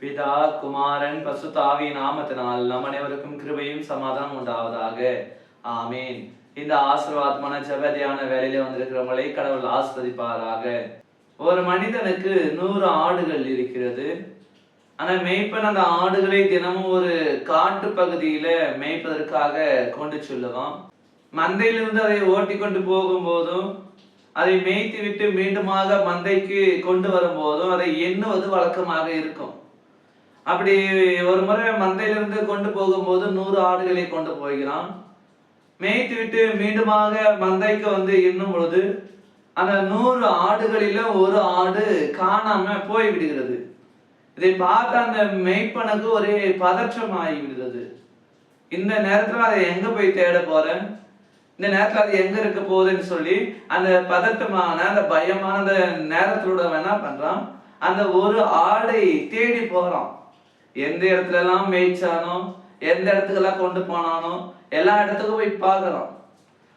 பிதா குமாரன் பசுதாவி நாமத்தினால் நம் அனைவருக்கும் கிருபையும் சமாதானம் உண்டாவதாக. ஆமீன். இந்த ஆசீர்வாதமான ஜெப தியான வேலையில வந்திருக்கிறவங்களை கடவுள் ஆஸ்வதிப்பாராக. ஒரு மனிதனுக்கு 100 ஆடுகள் இருக்கிறது. ஆனா மேய்ப்பன் அந்த ஆடுகளை தினமும் ஒரு காட்டு பகுதியில மேய்ப்பதற்காக கொண்டு செல்லுவான். மந்தையிலிருந்து அதை ஓட்டி கொண்டு போகும்போதும் அதை மேய்த்து விட்டு மீண்டுமாக மந்தைக்கு கொண்டு வரும்போதும் அதை எண்ணுவது வழக்கமாக இருக்கும். அப்படி ஒரு முறை மந்தையிலிருந்து கொண்டு போகும்போது 100 ஆடுகளை கொண்டு போகிறான். மேய்த்து விட்டு மீண்டுமாக மந்தைக்கு எண்ணும் பொழுது அந்த 100 ஆடுகளில ஒரு ஆடு காணாம போய் விடுகிறது. இதை பார்த்து அந்த மேய்ப்பனுக்கு ஒரே பதற்றம் ஆகிவிடுகிறது. இந்த நேரத்துல அதை எங்க போய் தேட போறேன், இந்த நேரத்துல அது எங்க இருக்க போகுதுன்னு சொல்லி அந்த பதட்டமான அந்த பயமான அந்த நேரத்தோட என்ன பண்றான், அந்த ஒரு ஆடை தேடி போறான். எந்த இடத்துல எல்லாம் மேய்ச்சானோ, எந்த இடத்துக்கெல்லாம் கொண்டு போனானோ எல்லா இடத்துக்கும் போய் பார்க்கறான்.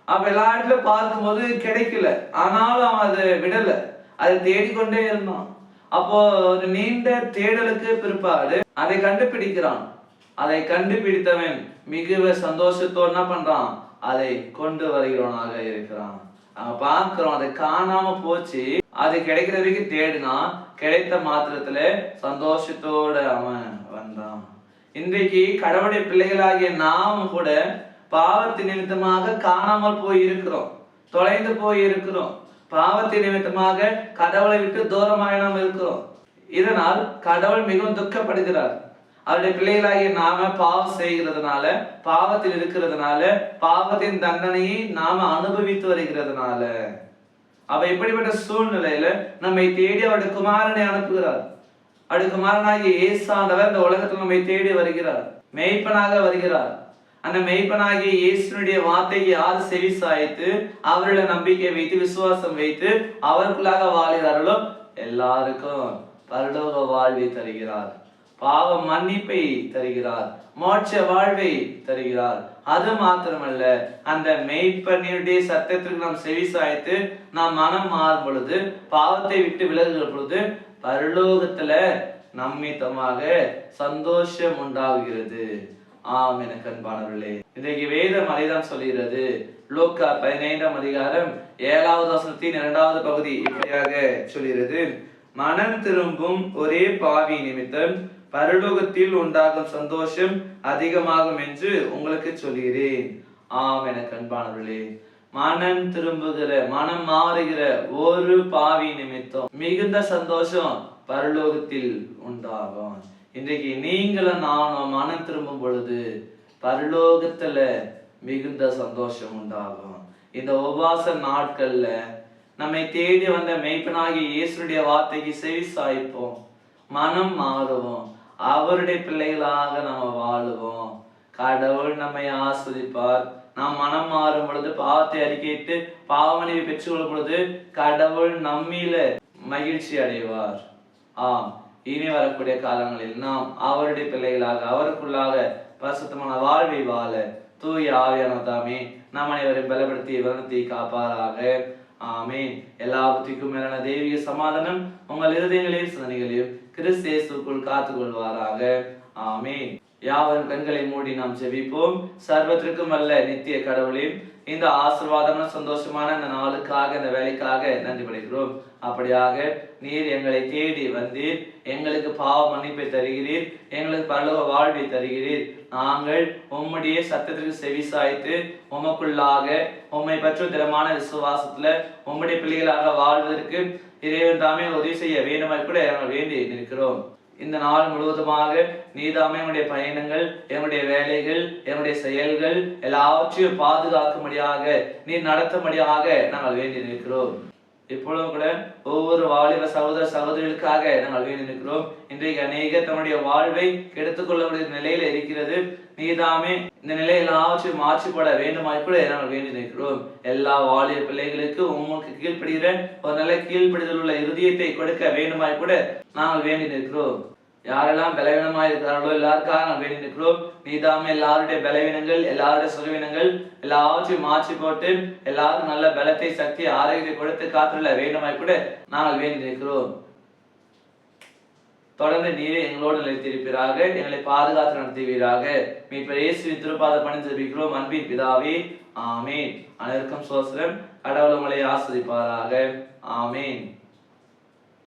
அப்ப எல்லா இடத்துல பார்க்கும்போது கிடைக்கல. ஆனாலும் அவன் அதை விடல, அதை தேடிக்கொண்டே இருந்தான். அப்போ ஒரு நீண்ட தேடலுக்கு பிற்பாடு அதை கண்டுபிடிக்கிறான். அதை கண்டுபிடித்தவன் மிகுவ சந்தோஷத்தோடு என்ன பண்றான், அதை கொண்டு வருகிறவனாக இருக்கிறான். அவன் பார்க்கிறோம் அதை காணாம போச்சு, அது கிடைக்கிற வரைக்கும் தேடினா, கிடைத்த மாத்திரத்துல சந்தோஷத்தோட அவன் வந்தான். இன்றைக்கு கடவுளுடைய பிள்ளைகளாகிய நாம் கூட பாவத்தின் நிமித்தமாக காணாமல் போய் இருக்கிறோம், தொலைந்து போய் இருக்கிறோம். பாவத்தின் நிமித்தமாக கடவுளை விட்டு தூரமாக நாம் இருக்கிறோம். இதனால் கடவுள் மிகவும் துக்கப்படுகிறார். அவருடைய பிள்ளைகளாகிய நாம பாவம் செய்கிறதுனால, பாவத்தில் இருக்கிறதுனால, பாவத்தின் தண்டனையை நாம அனுபவித்து வருகிறதுனால, அவ இப்படிப்பட்ட சூழ்நிலையில நம்மை தேடி அவருடைய குமாரனை அனுப்புகிறார். அவருடைய குமாரனாகிய இயேசுவானவர் இந்த உலகத்தில் நம்மை தேடி வருகிறார், மேய்ப்பனாக வருகிறார். அந்த மெய்ப்பனாகிய இயேசுனுடைய வார்த்தைக்கு யார் செவி சாய்த்து அவருடைய நம்பிக்கை வைத்து விசுவாசம் வைத்து அவருக்குள்ளாக வாழ்கிறார்களோ எல்லாருக்கும் பரலோக வாழ்வை தருகிறார், பாவ மன்னிப்பை தருகிறார், மோட்ச வாழ்வை தருகிறார். அது மாத்திரமல்ல, அந்த மெய்ப்பனுடைய சத்தத்திற்கு நாம் செவி சாய்த்து நாம் மனம் மாறும் பொழுது, பாவத்தை விட்டு விலகுகிற பொழுது பரலோகத்துல நம்மித்தமாக சந்தோஷம் உண்டாகுகிறது. ஆம் எனக்கு அன்பானவர்களே, இன்றைக்கு வேதம் அதைதான் சொல்கிறது. லூக்கா 15ஆம் அதிகாரம் 7வது வசனத்தின் 2வது பகுதி இப்படியாக சொல்கிறது: மனம் திரும்பும் ஒரே பாவி நிமித்தம் பரலோகத்தில் உண்டாகும் சந்தோஷம் அதிகமாகும் என்று உங்களுக்கு சொல்கிறேன். ஆம் எனக்கு அன்பானவர்களே, மனம் திரும்புகிற, மனம் மாறுகிற ஒரு பாவி நிமித்தம் மிகுந்த சந்தோஷம் பரலோகத்தில் உண்டாகும். இன்றைக்கு நீங்களும் நானும் மனம் திரும்பும் பொழுது பரலோகத்துல மிகுந்த சந்தோஷம் உண்டாகும். இந்த உபவாச நாட்கள்ல நம்மை தேடி வந்த மெய்ப்பனாகிய இயேசுடைய வார்த்தைக்கு செவி சாய்ப்போம், மனம் மாறுவோம், அவருடைய பிள்ளைகளாக நம்ம வாழுவோம். கடவுள் நம்மை ஆஸ்வதிப்பார். நாம் மனம் மாறும் பொழுது, பாவத்தை அறிக்கையிட்டு பாவமன்னிப்பை பெற்றுக்கொள்ளும் பொழுது கடவுள் நம்மில மகிழ்ச்சி அடைவார். ஆம், இனி வரக்கூடிய காலங்களில் நாம் அவருடைய பிள்ளைகளாக அவருக்குள்ளாக பரிசுத்தமான வாழ்வை வாழ தூய ஆவியான தாமே நாம் அனைவரையும் பலப்படுத்தி வளர்த்தி காப்பாராக. ஆமீன். எல்லா புத்திக்கும் மேலான தெய்வீக சமாதானம் உங்கள் இருதயங்களையும் சிந்தனைகளையும் கிறிஸ்து இயேசுவுக்குள் காத்துக் கொள்வாராக. ஆமீன். யாவரும் கண்களை மூடி நாம் ஜெபிப்போம். சர்வத்திற்கும் அல்ல நித்திய கடவுளே, இந்த ஆசீர்வாதமான சந்தோஷமான இந்த நாளுக்காக, இந்த வேலைக்காக நன்றி படைக்கிறோம். அப்படியாக நீர் எங்களை தேடி வந்தீர், எங்களுக்கு பாவ மன்னிப்பை தருகிறீர், எங்களுக்கு பரலோக வாழ்வை தருகிறீர். நாங்கள் உம்முடைய சத்தத்திற்கு செவி சாய்த்து உமக்குள்ளாக உம்மை பற்றும் திடமான விசுவாசத்துல உம்முடைய பிள்ளைகளாக வாழ்வதற்கு இறைவன் தாமே உதவி செய்ய வேண்டுமாய் கூட நாங்கள் வேண்டி நிற்கிறோம். இந்த நாள் முழுவதுமாக நீதாமே எங்களுடைய பயணங்கள், எங்களுடைய வேலைகள், எங்களுடைய செயல்கள் எல்லாவற்றையும் பாதுகாக்கும்படியாக, நீர் நடத்தும்படியாக நாங்கள் வேண்டி நிற்கிறோம். இப்பொழுதும் கூட ஒவ்வொரு வாலிப சகோதர சகோதரிகளுக்காக நாங்கள் வேண்டி நிற்கிறோம். இன்றைக்கு அநேக தன்னுடைய வாழ்வை கெடுத்துக்கொள்ளக்கூடிய நிலையில இருக்கிறது. நீதாமே இந்த நிலையில் எல்லாவற்றையும் மாற்றிப்பட வேண்டுமாய் கூட நாங்கள் வேண்டி நிற்கிறோம். எல்லா வாலிய பிள்ளைகளுக்கு உமக்கு கீழ்ப்படுகிற ஒரு நல்ல கீழ்ப்படிதல் உள்ள இருதயத்தை கொடுக்க வேண்டுமாய் கூட நாங்கள் வேண்டி நிற்கிறோம். யாரெல்லாம் பலவீனமாய் இருக்கிறார்களோ எல்லாருக்காக நாங்கள் வேண்டி நிற்கிறோம். நீதாமே எல்லாருடைய பலவீனங்கள், எல்லாருடைய சுகவீனங்கள் எல்லாவற்றையும் மாற்றி போட்டு எல்லாருக்கும் நல்ல பலத்தை, சக்தி, ஆரோக்கியத்தை கொடுத்து காத்துள்ள வேண்டுமாய் கூட நாங்கள் வேண்டி நிற்கிறோம். தொடர்ந்து நீரே எங்களோடு நிலைத்திருப்பீராக, எங்களை பாதுகாத்து நடத்துவீராக. மீட்பர் இயேசுவின் திருப்பாத பணிந்து ஜெபிக்கிறோம் அன்பின் பிதாவே, ஆமேன். அனைவருக்கும் சோஸ்திரம். கடவுள் உங்களை ஆசீர்வதிப்பாராக. ஆமேன்.